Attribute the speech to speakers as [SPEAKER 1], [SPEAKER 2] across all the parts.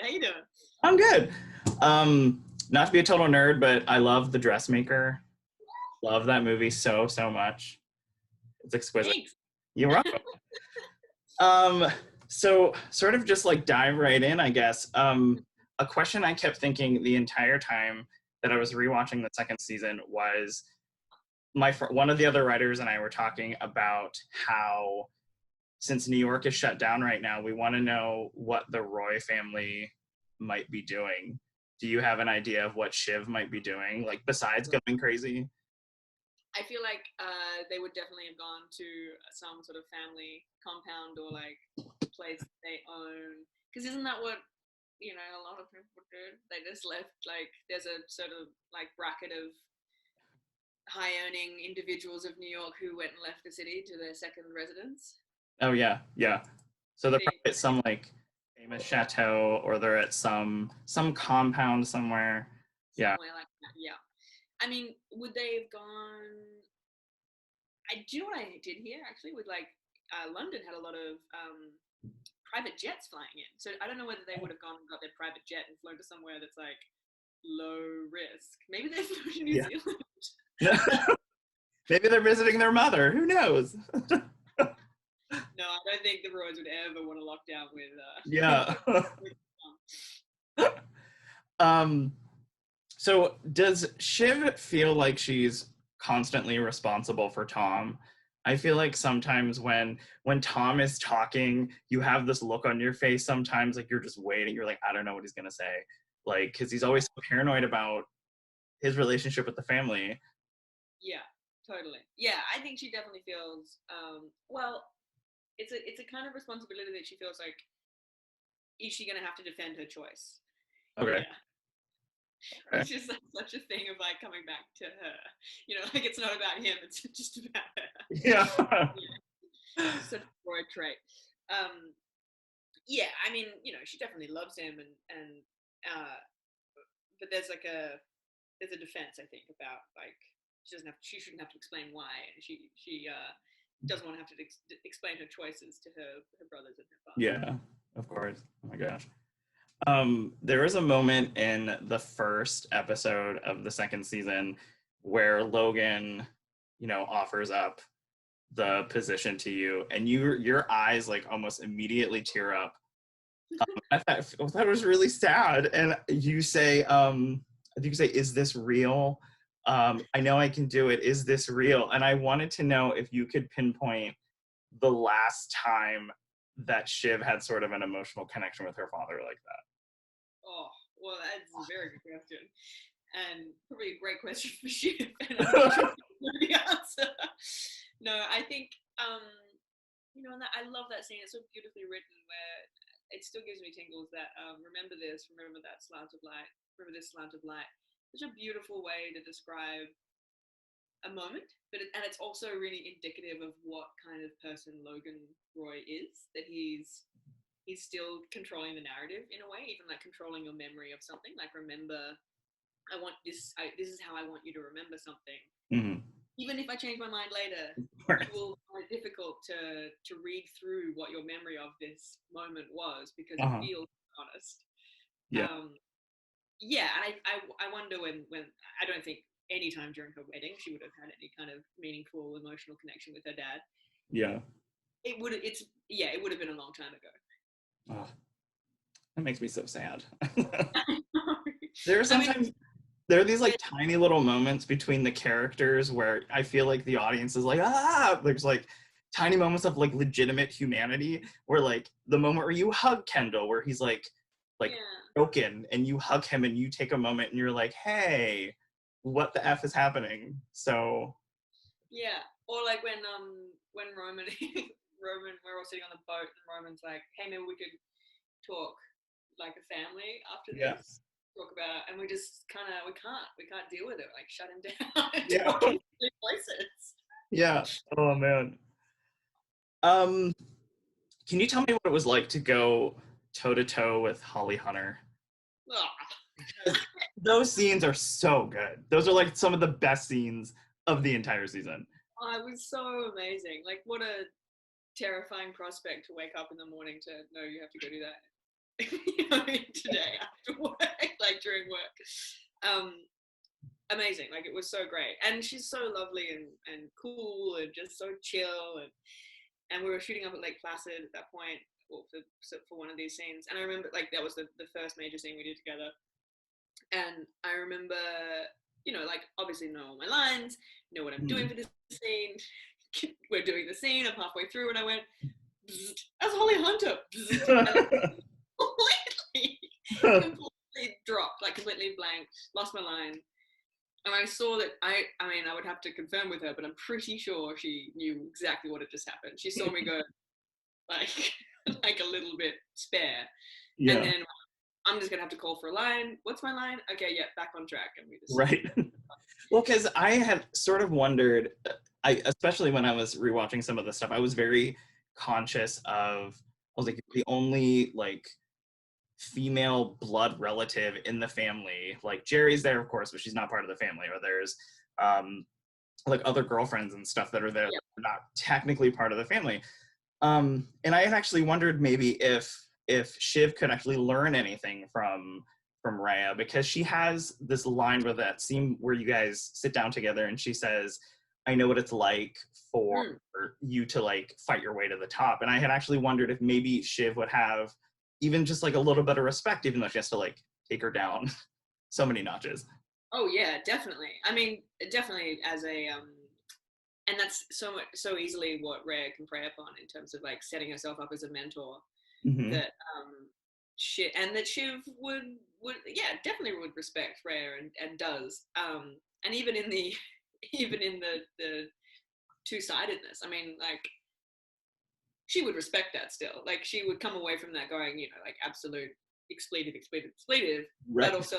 [SPEAKER 1] How you doing?
[SPEAKER 2] I'm good. Not to be a total nerd, but I love The Dressmaker. Love that movie so much. It's exquisite.
[SPEAKER 1] Thanks.
[SPEAKER 2] You're welcome. So sort of just like dive right in, I guess. A question I kept thinking the entire time that I was rewatching the second season was one of the other writers and I were talking about how since New York is shut down right now, we want to know what the Roy family might be doing. Do you have an idea of what Shiv might be doing, like besides going crazy?
[SPEAKER 1] I feel like they would definitely have gone to some sort of family compound or like place they own. Because isn't that what, a lot of people do? They just left, like, there's a sort of like bracket of high earning individuals of New York who went and left the city to their second residence.
[SPEAKER 2] Oh yeah. So they're probably at some like famous chateau, or they're at some compound somewhere. Yeah.
[SPEAKER 1] Somewhere like that, yeah. I mean, would they have gone? Do you know what I did here actually? With like London had a lot of private jets flying in, so I don't know whether they would have gone and got their private jet and flown to somewhere that's like low risk. Maybe they flew to New Zealand.
[SPEAKER 2] Maybe they're visiting their mother. Who knows?
[SPEAKER 1] No, I don't think the Royals would ever want to lock down with.
[SPEAKER 2] Yeah. So does Shiv feel like she's constantly responsible for Tom? I feel like sometimes when Tom is talking, you have this look on your face sometimes, like you're just waiting. You're like, I don't know what he's going to say. Like, because he's always so paranoid about his relationship with the family.
[SPEAKER 1] Yeah, totally. Yeah, I think she definitely feels, well, it's a kind of responsibility that she feels like, is she going to have to defend her choice?
[SPEAKER 2] Okay.
[SPEAKER 1] Yeah. Okay. It's just like such a thing of like coming back to her, like it's not about him, it's just about her.
[SPEAKER 2] Yeah.
[SPEAKER 1] Such a Roy trait. Yeah, I mean, she definitely loves him, and but there's a defense, I think, about like she shouldn't have to explain why, and she doesn't want to have to explain her choices to her brothers and her father.
[SPEAKER 2] Yeah, of course. Oh my gosh. There was a moment in the first episode of the second season where Logan, offers up the position to you, and your eyes like almost immediately tear up. I thought it was really sad, and you say, I think you say, "Is this real? I know I can do it. Is this real?" And I wanted to know if you could pinpoint the last time that Shiv had sort of an emotional connection with her father like that.
[SPEAKER 1] Oh, well, that's a very good question, and probably a great question for Shiv, and I'm not sure the answer. No, I think, and I love that scene. It's so beautifully written, where it still gives me tingles. That remember this, remember that slant of light, remember this slant of light. Such a beautiful way to describe a moment, and it's also really indicative of what kind of person Logan Roy is. That he's still controlling the narrative in a way, even like controlling your memory of something. Like, remember, I want this. This is how I want you to remember something.
[SPEAKER 2] Mm-hmm.
[SPEAKER 1] Even if I change my mind later, it will find it difficult to read through what your memory of this moment was, because it feels honest.
[SPEAKER 2] Yeah.
[SPEAKER 1] Yeah, and I wonder when I don't think any time during her wedding she would have had any kind of meaningful emotional connection with her dad.
[SPEAKER 2] Yeah.
[SPEAKER 1] It would have been a long time ago.
[SPEAKER 2] Oh, that makes me so sad. There are these like tiny little moments between the characters where I feel like the audience is like, there's like tiny moments of like legitimate humanity, where like the moment where you hug Kendall, where he's like broken, and you hug him and you take a moment and you're like, hey, what the F is happening? So
[SPEAKER 1] yeah, or like when Roman we're all sitting on the boat and Roman's like, hey, maybe we could talk like a family after this. Talk about it, and we just we can't deal with it. Like, shut him down.
[SPEAKER 2] Yeah.
[SPEAKER 1] Places.
[SPEAKER 2] Yeah. Oh man. Can you tell me what it was like to go toe to toe with Holly Hunter? Those scenes are so good. Those are like some of the best scenes of the entire season.
[SPEAKER 1] Oh, it was so amazing. Like, what a terrifying prospect to wake up in the morning to know you have to go do that. To today after work, like during work. Amazing. Like it was so great. And she's so lovely and cool and just so chill. And we were shooting up at Lake Placid at that point for one of these scenes. And I remember like that was the first major scene we did together. And I remember, like obviously know all my lines, know what I'm doing for this scene. We're doing the scene. I'm halfway through and I went, as Holly Hunter. Completely dropped, like completely blanked, lost my line. And I saw that I would have to confirm with her, but I'm pretty sure she knew exactly what had just happened. She saw me go like like a little bit spare. Yeah. And then I'm just gonna have to call for a line. What's my line? Okay, yeah, back on track. And we just
[SPEAKER 2] right. Well, because I had sort of wondered, especially when I was rewatching some of the stuff, I was very conscious of, I was like, the only like female blood relative in the family, like Jerry's there of course, but she's not part of the family, or there's like other girlfriends and stuff that are there, that are not technically part of the family. And I had actually wondered maybe if Shiv could actually learn anything from Rhea, because she has this line with that scene where you guys sit down together and she says, I know what it's like for you to like fight your way to the top. And I had actually wondered if maybe Shiv would have even just like a little bit of respect, even though she has to like take her down so many notches.
[SPEAKER 1] Oh yeah, definitely. I mean, definitely as a and that's so easily what Rhea can prey upon in terms of like setting herself up as a mentor. That Shiv would definitely would respect Rhea and does. And even in the two-sidedness, I mean, like she would respect that still. Like she would come away from that going, like absolute expletive, right. But also,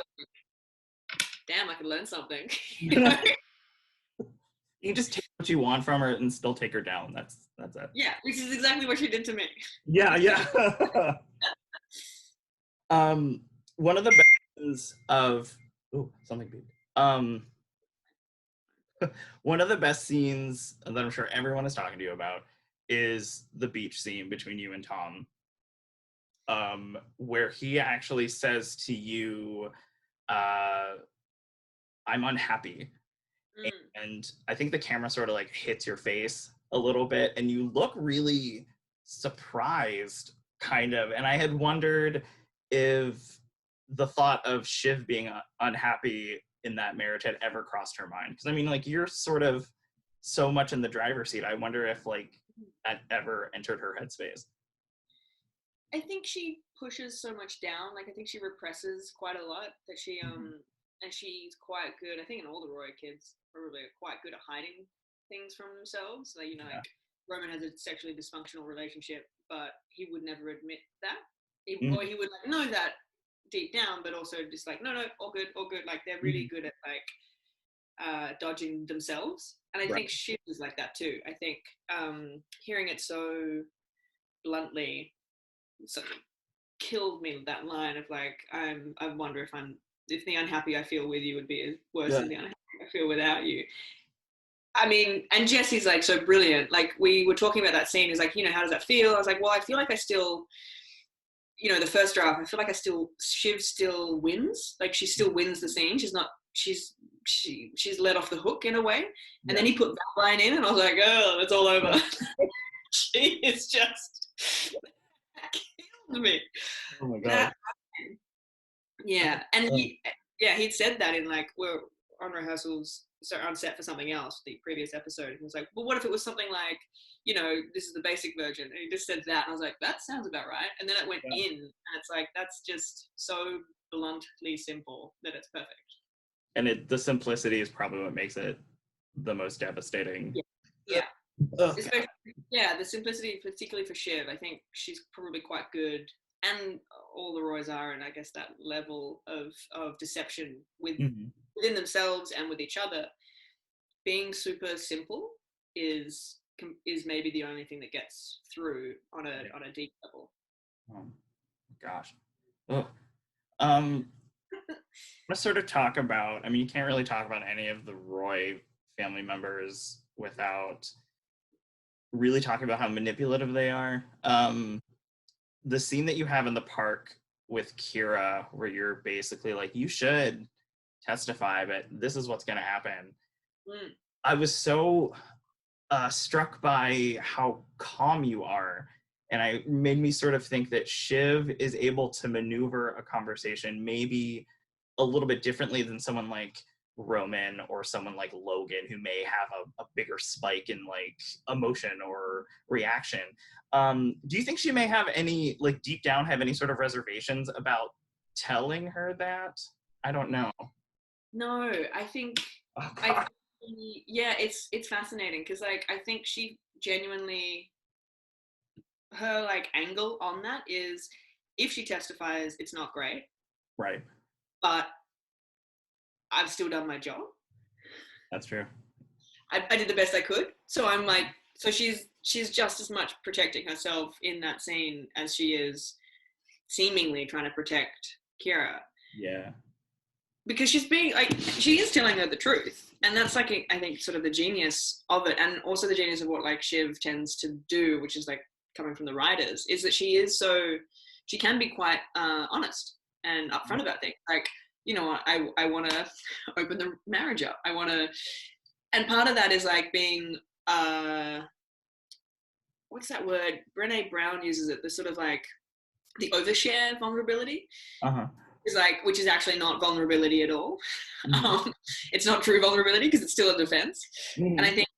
[SPEAKER 1] damn, I could learn something.
[SPEAKER 2] You just take what you want from her and still take her down. That's it.
[SPEAKER 1] Yeah, which is exactly what she did to me.
[SPEAKER 2] Yeah. One of the best scenes of something beep. One of the best scenes that I'm sure everyone is talking to you about is the beach scene between you and Tom, where he actually says to you, I'm unhappy. And I think the camera sort of like hits your face a little bit and you look really surprised, kind of. And I had wondered if the thought of Shiv being unhappy in that marriage had ever crossed her mind. Because I mean, like, you're sort of so much in the driver's seat. I wonder if like that ever entered her headspace.
[SPEAKER 1] I think she pushes so much down. Like I think she represses quite a lot. That she and she's quite good. I think all the Roy kids probably are quite good at hiding things from themselves. Like like Roman has a sexually dysfunctional relationship, but he would never admit that, or he would like know that deep down, but also just like no, all good. Like they're really good at like dodging themselves, and I think Shiv is like that too. I think hearing it so bluntly sort of killed me, that line of like I wonder if the unhappy I feel with you would be worse than the unhappy I feel without you. I mean, and Jesse's like so brilliant. Like we were talking about that scene. He's like, how does that feel? I was like, well, I feel like I still, the first draft, I feel like Shiv still wins. Like she still wins the scene. She's let off the hook in a way. And then he put that line in and I was like, oh, it's all over. She is just killed me.
[SPEAKER 2] Oh my God.
[SPEAKER 1] And he'd said that in like, we're on rehearsals, so on set for something else, the previous episode. He was like, well, what if it was something like, this is the basic version. And he just said that. And I was like, that sounds about right. And then it went in and it's like, that's just so bluntly simple that it's perfect. And
[SPEAKER 2] the simplicity is probably what makes it the most devastating.
[SPEAKER 1] Yeah. The simplicity, particularly for Shiv, I think she's probably quite good, and all the Roys are, and I guess that level of deception within themselves and with each other, being super simple is maybe the only thing that gets through on a deep level.
[SPEAKER 2] Oh gosh. Let's sort of talk about, I mean, you can't really talk about any of the Roy family members without really talking about how manipulative they are. The scene that you have in the park with Kira where you're basically like, you should testify, but this is what's going to happen. I was so struck by how calm you are, and it made me sort of think that Shiv is able to maneuver a conversation maybe a little bit differently than someone like Roman or someone like Logan, who may have a bigger spike in like emotion or reaction. Do you think she may have any, like deep down, have any sort of reservations about telling her that? I don't know.
[SPEAKER 1] No, I think,
[SPEAKER 2] Oh,
[SPEAKER 1] yeah, it's fascinating because like I think she genuinely, her like angle on that is, if she testifies, it's not great,
[SPEAKER 2] right.
[SPEAKER 1] but I've still done my job.
[SPEAKER 2] That's true.
[SPEAKER 1] I did the best I could. So I'm like, so she's just as much protecting herself in that scene as she is seemingly trying to protect Kira.
[SPEAKER 2] Yeah.
[SPEAKER 1] Because she's being like, she is telling her the truth, and that's like, I think, sort of the genius of it, and also the genius of what like Shiv tends to do, which is like coming from the writers, is that she can be quite honest and upfront about things. Like, you know, I want to open the marriage up. I want to, and part of that is like being what's that word? Brené Brown uses it. The sort of like the overshare vulnerability.
[SPEAKER 2] Uh-huh.
[SPEAKER 1] Is like, which is actually not vulnerability at all.
[SPEAKER 2] Mm-hmm.
[SPEAKER 1] It's not true vulnerability because it's still a defense.
[SPEAKER 2] Mm-hmm.
[SPEAKER 1] And I think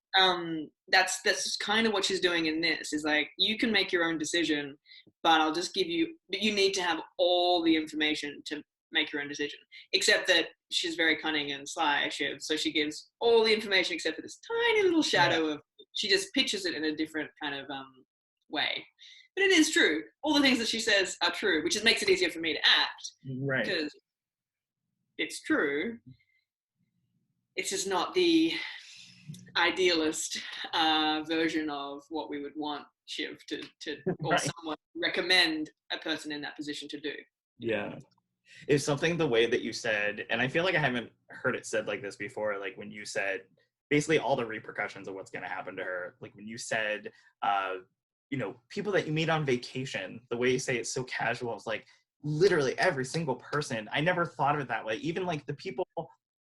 [SPEAKER 1] that's kind of what she's doing in this, is like, you can make your own decision, but I'll just give you, but you need to have all the information to make your own decision. Except that she's very cunning and sly, Shiv, so she gives all the information except for this tiny little shadow of, she just pitches it in a different kind of way. But it is true. All the things that she says are true, which just makes it easier for me to act.
[SPEAKER 2] Right.
[SPEAKER 1] Because it's true. It's just not the idealist version of what we would want Shiv to or
[SPEAKER 2] Right.
[SPEAKER 1] someone recommend a person in that position to do.
[SPEAKER 2] Yeah. It's something, the way that you said, and I feel like I haven't heard it said like this before, like when you said basically all the repercussions of what's going to happen to her. Like when you said, you know, people that you meet on vacation, the way you say it's so casual, it's like literally every single person. I never thought of it that way. Even like the people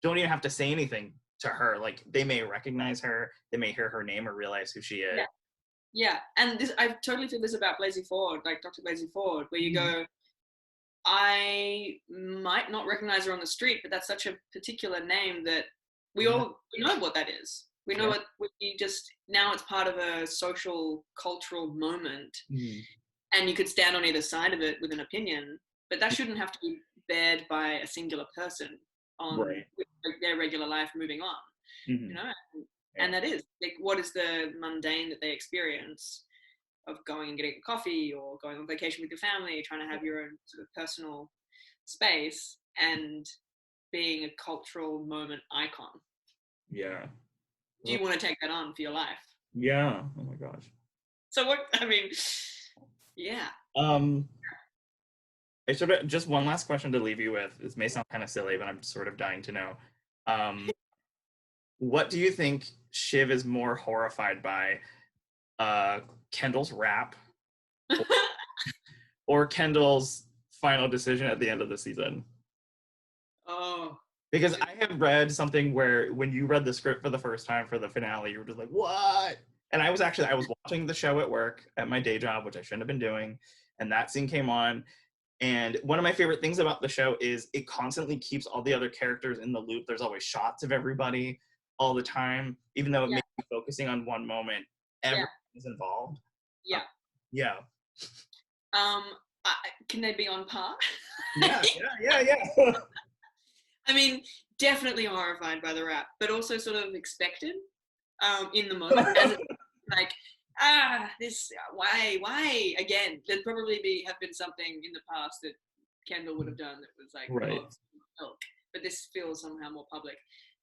[SPEAKER 2] don't even have to say anything to her. Like they may recognize her, they may hear her name or realize who she is.
[SPEAKER 1] Yeah. And this, I totally feel this about Blasey Ford, like Dr. Blasey Ford, where you go, I might not recognize her on the street, but that's such a particular name that we know what that is. We know what we just, now it's part of a social, cultural moment. And you could stand on either side of it with an opinion, but that shouldn't have to be bared by a singular person on their regular life moving on, you know? And that is, like, what is the mundane that they experience of going and getting a coffee or going on vacation with your family, trying to have your own sort of personal space and being a cultural moment icon.
[SPEAKER 2] Yeah.
[SPEAKER 1] Do you want to take that on for your life?
[SPEAKER 2] Yeah. Oh my gosh.
[SPEAKER 1] So what, I mean, yeah.
[SPEAKER 2] I sort of, just one last question to leave you with. This may sound kind of silly, but I'm sort of dying to know. What do you think Shiv is more horrified by? Kendall's rap or Kendall's final decision at the end of the season?
[SPEAKER 1] Oh.
[SPEAKER 2] Because I have read something where when you read the script for the first time for the finale, you were just like, what? And I was watching the show at work at my day job, which I shouldn't have been doing. And that scene came on. And one of my favorite things about the show is it constantly keeps all the other characters in the loop. There's always shots of everybody all the time, even though it may be focusing on one moment. Everyone is involved.
[SPEAKER 1] Yeah. Can they be on par?
[SPEAKER 2] Yeah.
[SPEAKER 1] I mean, definitely horrified by the rap, but also sort of expected in the moment. As like, this, why again? There'd probably have been something in the past that Kendall would have done that was like, milk, but this feels somehow more public.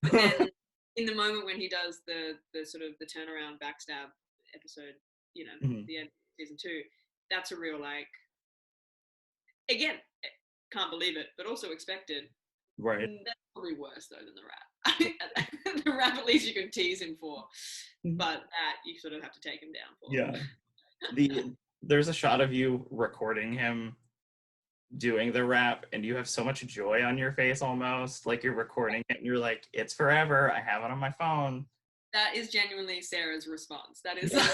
[SPEAKER 1] But then in the moment when he does the sort of the turnaround backstab episode, you know, the end of season 2, that's a real, like, again, can't believe it, but also expected.
[SPEAKER 2] Right.
[SPEAKER 1] That's probably worse though than the rap. The rap, at least you can tease him for, but that you sort of have to take him down for.
[SPEAKER 2] Yeah. There's a shot of you recording him doing the rap and you have so much joy on your face almost, like you're recording it and you're like, it's forever. I have it on my phone.
[SPEAKER 1] That is genuinely Sarah's response. That is like,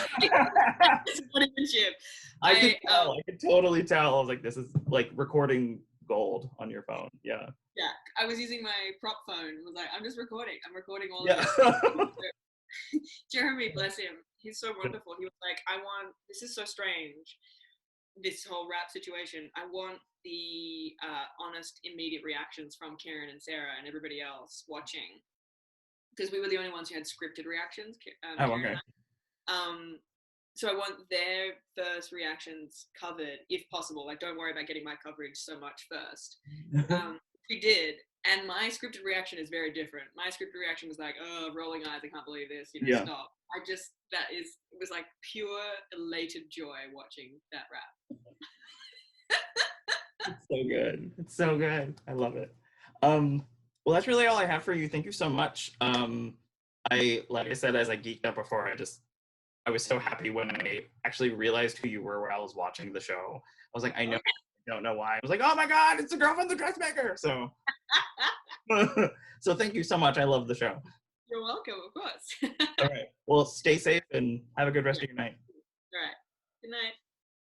[SPEAKER 1] it's not even Shiv.
[SPEAKER 2] I could totally tell. I was like, this is like recording gold on your phone. Yeah.
[SPEAKER 1] Yeah. I was using my prop phone and was like, I'm just recording. I'm recording all
[SPEAKER 2] Yeah.
[SPEAKER 1] of it. Jeremy, bless him. He's so wonderful. He was like, this is so strange, this whole rap situation. I want the honest, immediate reactions from Karen and Sarah and everybody else watching. Because we were the only ones who had scripted reactions.
[SPEAKER 2] Oh, okay.
[SPEAKER 1] So I want their first reactions covered, if possible. Like, don't worry about getting my coverage so much first. We did, and my scripted reaction is very different. My scripted reaction was like, "Oh, rolling eyes, I can't believe this." Stop. It was like pure elated joy watching that rap.
[SPEAKER 2] It's so good. It's so good. I love it. Well, that's really all I have for you. Thank you so much. Like I said, as I geeked out before, I was so happy when I actually realized who you were while I was watching the show. I was like, I don't know why. I was like, oh my God, it's the girl from the dressmaker. So, so thank you so much. I love the show.
[SPEAKER 1] You're welcome, of course.
[SPEAKER 2] All right. Well, stay safe and have a good rest of your night.
[SPEAKER 1] All right. Good night.